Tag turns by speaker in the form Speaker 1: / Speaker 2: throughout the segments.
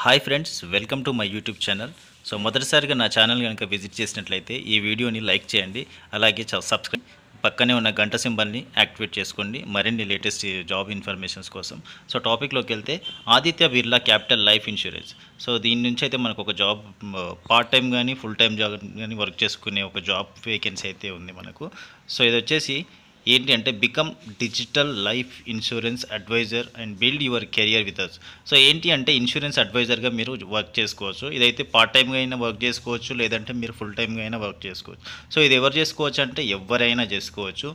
Speaker 1: Hi friends, welcome to my YouTube channel. So మొదటిసారిగా నా channel కనుక విజిట్ చేసినట్లయితే ఈ వీడియోని లైక్ చేయండి. అలాగే సబ్స్క్రైబ్ పక్కనే ఉన్న గంట సింబల్ని యాక్టివేట్ చేసుకోండి మరిన్ని లేటెస్ట్ జాబ్ ఇన్ఫర్మేషన్స్ కోసం. సో టాపిక్లోకి వెళ్తే Aditya Birla capital life Insurance. So దీని నుంచి అయితే మనకు ఒక జాబ్ పార్ట్ టైం కానీ ఫుల్ టైం జాబ్ కానీ వర్క్ చేసుకునే ఒక జాబ్ వేకెన్సీ అయితే ఉంది మనకు. సో ఇది వచ్చేసి ఏంటి అంటే become digital life insurance advisor and build your career with us. So ఏంటి అంటే ఇన్సూరెన్స్ అడ్వైజర్గా మీరు వర్క్ చేసుకోవచ్చు. ఇదైతే పార్ట్ టైంగా అయినా వర్క్ చేసుకోవచ్చు, లేదంటే మీరు ఫుల్ టైంగా అయినా వర్క్ చేసుకోవచ్చు. సో ఇది ఎవరు చేసుకోవచ్చు అంటే ఎవరైనా చేసుకోవచ్చు.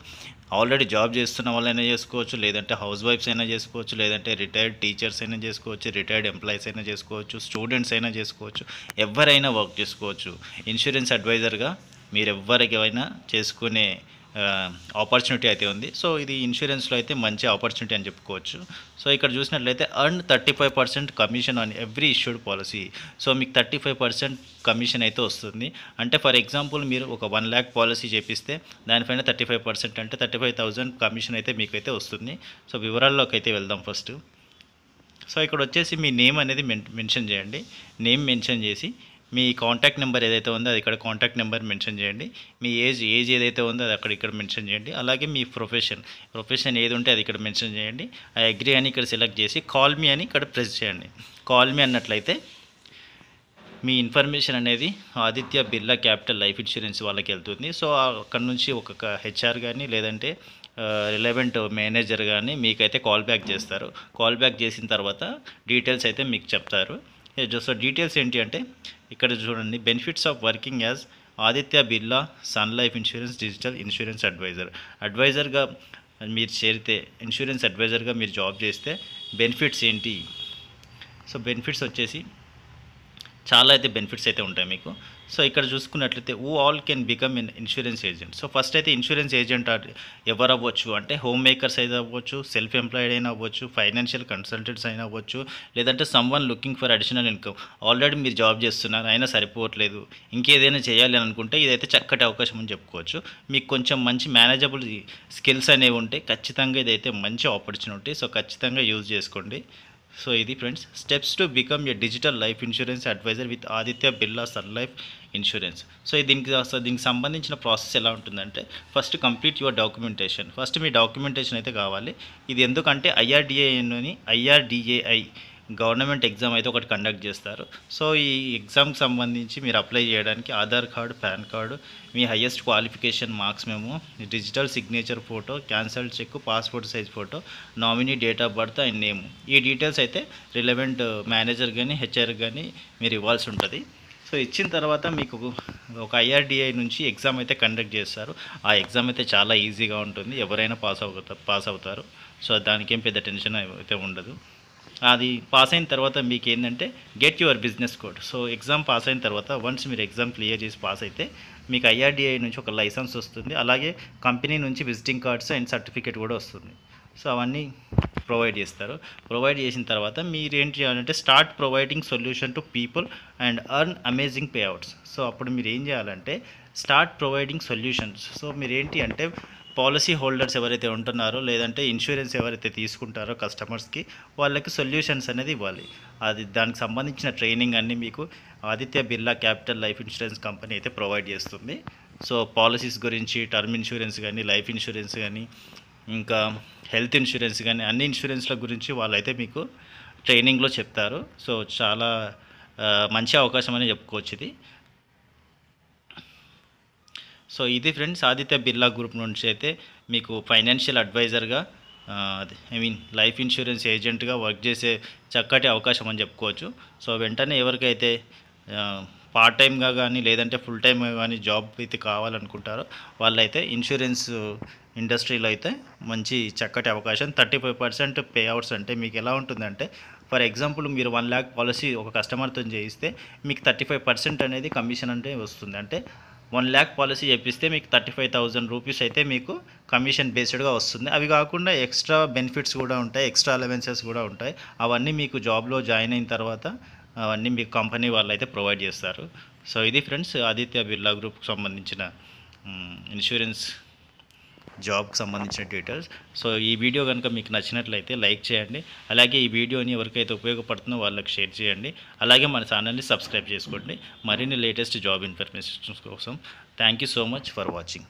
Speaker 1: ఆల్రెడీ జాబ్ చేస్తున్న వాళ్ళైనా చేసుకోవచ్చు, లేదంటే హౌస్ వైఫ్స్ అయినా చేసుకోవచ్చు, లేదంటే రిటైర్డ్ టీచర్స్ అయినా చేసుకోవచ్చు, రిటైర్డ్ ఎంప్లాయీస్ అయినా చేసుకోవచ్చు, స్టూడెంట్స్ అయినా చేసుకోవచ్చు, ఎవరైనా వర్క్ చేసుకోవచ్చు. ఇన్సూరెన్స్ అడ్వైజర్గా మీరు ఎవరికైనా చేసుకునే ఆపర్చునిటీ అయితే ఉంది. సో ఇది ఇన్సూరెన్స్లో అయితే మంచి ఆపర్చునిటీ అని చెప్పుకోవచ్చు. సో ఇక్కడ చూసినట్లయితే earn 35% commission on every issued policy. So మీకు 35% కమిషన్ అయితే వస్తుంది. అంటే ఫర్ ఎగ్జాంపుల్ మీరు ఒక 1 lakh పాలసీ చేపిస్తే దానిపైన 35% అంటే 35,000 కమిషన్ అయితే మీకైతే వస్తుంది. సో వివరాల్లోకి అయితే వెళ్దాం ఫస్ట్. సో ఇక్కడ వచ్చేసి మీ నేమ్ అనేది మెన్షన్ చేయండి. నేమ్ మెన్షన్ చేసి మీ కాంటాక్ట్ నెంబర్ ఏదైతే ఉందో అది ఇక్కడ కాంటాక్ట్ నెంబర్ మెన్షన్ చేయండి. మీ ఏజ్ ఏదైతే ఉందో అది ఇక్కడ మెన్షన్ చేయండి. అలాగే మీ ప్రొఫెషన్ ఏది ఉంటే అది ఇక్కడ మెన్షన్ చేయండి. ఐ అగ్రీ అని ఇక్కడ సెలెక్ట్ చేసి కాల్ మీ అని ఇక్కడ ప్రెస్ చేయండి. కాల్ మీ అన్నట్లయితే మీ ఇన్ఫర్మేషన్ అనేది Aditya Birla capital life insurance వాళ్ళకి వెళ్తుంది. సో అక్కడ నుంచి ఒక హెచ్ఆర్ కానీ లేదంటే రిలవెంట్ మేనేజర్ కానీ మీకైతే కాల్ బ్యాక్ చేస్తారు. కాల్ బ్యాక్ చేసిన తర్వాత డీటెయిల్స్ అయితే మీకు చెప్తారు. సో డీటెయిల్స్ ఏంటి అంటే ఇక్కడ చూడండి, benefits of working as Aditya Birla Sun Life Insurance digital insurance అడ్వైజర్గా మీరు చేరితే, ఇన్సూరెన్స్ అడ్వైజర్గా మీరు జాబ్ చేస్తే బెనిఫిట్స్ ఏంటి. సో బెనిఫిట్స్ వచ్చేసి చాలా అయితే బెనిఫిట్స్ అయితే ఉంటాయి మీకు. సో ఇక్కడ చూసుకున్నట్లయితే who all can become an insurance agent. So first అయితే ఇన్సూరెన్స్ ఏజెంట్ ఎవరు అవ్వచ్చు అంటే హోమ్ మేకర్స్ అయితే అవ్వచ్చు, సెల్ఫ్ ఎంప్లాయిడ్ అయినా అవ్వచ్చు, ఫైనాన్షియల్ కన్సల్టెంట్స్ అయినా అవ్వచ్చు, లేదంటే someone looking for additional income. Already మీరు జాబ్ చేస్తున్నారు అయినా సరిపోవట్లేదు, ఇంకేదైనా చేయాలి అని అనుకుంటే ఇదైతే చక్కటి అవకాశం అని చెప్పుకోవచ్చు. మీకు కొంచెం మంచి మేనేజబుల్ స్కిల్స్ అనేవి ఉంటే ఖచ్చితంగా ఇదైతే మంచి ఆపర్చునిటీ. సో ఖచ్చితంగా యూజ్ చేసుకోండి. సో ఇది friends steps to become a digital life insurance advisor with Aditya Birla Sun Life Insurance. So దీనికి సంబంధించిన ప్రాసెస్ ఎలా ఉంటుందంటే first complete your documentation. First మీ డాక్యుమెంటేషన్ అయితే కావాలి. ఇది ఎందుకంటే ఐఆర్డిఏఐ గవర్నమెంట్ ఎగ్జామ్ అయితే ఒకటి కండక్ట్ చేస్తారు. సో ఈ ఎగ్జామ్కి సంబంధించి మీరు అప్లై చేయడానికి ఆధార్ కార్డు, పాన్ కార్డు, మీ highest qualification marks memo, digital signature photo, cancelled cheque, passport size photo, nominee date of birth and name, ఈ డీటెయిల్స్ అయితే రిలవెంట్ మేనేజర్ కానీ హెచ్ఆర్ కానీ మీరు ఇవ్వాల్సి ఉంటుంది. సో ఇచ్చిన తర్వాత మీకు ఒక ఐఆర్డిఐ నుంచి ఎగ్జామ్ అయితే కండక్ట్ చేస్తారు. ఆ ఎగ్జామ్ అయితే చాలా ఈజీగా ఉంటుంది, ఎవరైనా పాస్ అవుతారు. సో దానికేం పెద్ద టెన్షన్ అయితే ఉండదు. అది పాస్ అయిన తర్వాత మీకు ఏంటంటే get your business code. So exam pass అయిన తర్వాత వన్స్ మీరు ఎగ్జామ్ క్లియర్ చేసి పాస్ అయితే మీకు ఐఆర్డిఐ నుంచి ఒక లైసెన్స్ వస్తుంది. అలాగే కంపెనీ నుంచి విజిటింగ్ కార్డ్స్ అండ్ సర్టిఫికేట్ కూడా వస్తుంది. సో అవన్నీ ప్రొవైడ్ చేస్తారు. ప్రొవైడ్ చేసిన తర్వాత మీరు ఏం చేయాలంటే start providing solution to people and earn amazing payouts. So అప్పుడు మీరు ఏం చేయాలంటే స్టార్ట్ ప్రొవైడింగ్ సొల్యూషన్స్. సో మీరు ఏంటి అంటే పాలసీ హోల్డర్స్ ఎవరైతే ఉంటున్నారో లేదంటే ఇన్సూరెన్స్ ఎవరైతే తీసుకుంటారో కస్టమర్స్కి వాళ్ళకి సొల్యూషన్స్ అనేది ఇవ్వాలి. అది దానికి సంబంధించిన ట్రైనింగ్ అన్నీ మీకు Aditya Birla capital life insurance company అయితే ప్రొవైడ్ చేస్తుంది. సో పాలసీస్ గురించి, టర్మ్ ఇన్సూరెన్స్ కానీ, లైఫ్ ఇన్సూరెన్స్ కానీ, ఇంకా హెల్త్ ఇన్సూరెన్స్ కానీ అన్ని ఇన్సూరెన్స్ల గురించి వాళ్ళైతే మీకు ట్రైనింగ్లో చెప్తారు. సో చాలా మంచి అవకాశం అని చెప్పుకోవచ్చు ఇది. సో ఇది ఫ్రెండ్స్ ఆదిత్య బిర్లా గ్రూప్ నుంచి అయితే మీకు ఫైనాన్షియల్ అడ్వైజర్గా లైఫ్ ఇన్సూరెన్స్ ఏజెంట్గా వర్క్ చేసే చక్కటి అవకాశం అని చెప్పుకోవచ్చు. సో వెంటనే ఎవరికైతే పార్ట్ టైమ్గా కానీ లేదంటే ఫుల్ టైమ్గా కానీ జాబ్ అయితే కావాలనుకుంటారో వాళ్ళైతే ఇన్సూరెన్స్ ఇండస్ట్రీలో అయితే మంచి చక్కటి అవకాశం. 35% పేఅవుట్స్ అంటే మీకు ఎలా ఉంటుందంటే ఫర్ ఎగ్జాంపుల్ మీరు 1 lakh పాలసీ ఒక కస్టమర్తో చేయిస్తే మీకు 35% అనేది కమిషన్ అంటే వస్తుంది. అంటే 1 lakh పాలసీ చేపిస్తే మీకు 35,000 రూపీస్ అయితే మీకు కమిషన్ బేస్డ్గా వస్తుంది. అవి కాకుండా ఎక్స్ట్రా బెనిఫిట్స్ కూడా ఉంటాయి, ఎక్స్ట్రా అలవెన్సెస్ కూడా ఉంటాయి. అవన్నీ మీకు జాబ్లో జాయిన్ అయిన తర్వాత అవన్నీ మీకు కంపెనీ వాళ్ళు అయితే ప్రొవైడ్ చేస్తారు. సో ఇది ఫ్రెండ్స్ ఆదిత్య బిర్లా గ్రూప్కి సంబంధించిన ఇన్సూరెన్స్ జాబ్కి సంబంధించిన డీటెయిల్స్. సో ఈ వీడియో కనుక మీకు నచ్చినట్లయితే లైక్ చేయండి. అలాగే ఈ వీడియోని ఎవరికైతే ఉపయోగపడుతుందో వాళ్ళకి షేర్ చేయండి. అలాగే మన ఛానల్ని సబ్స్క్రైబ్ చేసుకోండి మరిన్ని లేటెస్ట్ జాబ్ ఇన్ఫర్మేషన్ కోసం. Thank you so much for watching.